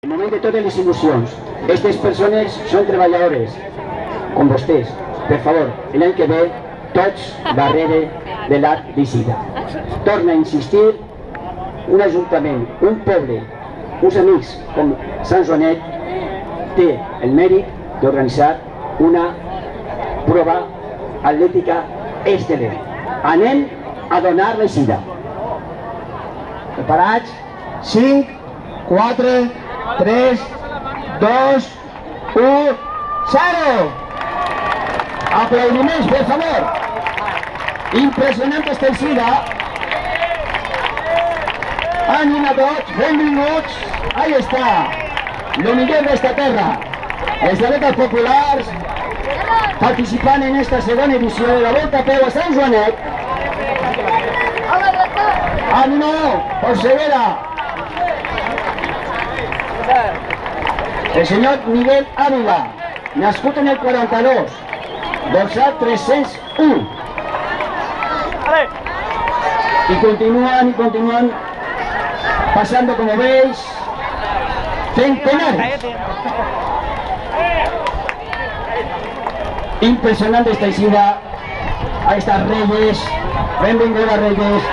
El moment de totes les il·lusions. Aquestes persones són treballadores, com vostès. Per favor, l'any que ve, tots darrere de l'Arc d'Eixida. Torna a insistir, un ajuntament, un poble, uns amics com Sant Joanet, té el mèrit d'organitzar una prova atlètica excel·lent. Anem a donar l'eixida. Preparats? 5, 4, 3, 2, 1, 0! Aplaudiments, per favor! Impressionant esta eixida. Ànima tots, benvinguts! Ahí està, lo millor d'esta terra. Els atletes populars participant en esta segona edició de la Volta a Peu a Sant Joanet. Ànimo, Orseguera. El senyor Miguel Ávila, nascut en el 42, dorsal 301. Y continúan pasando, como veis, centenares. Impresionante esta eixida. A estas Reyes, benvinguda Reyes.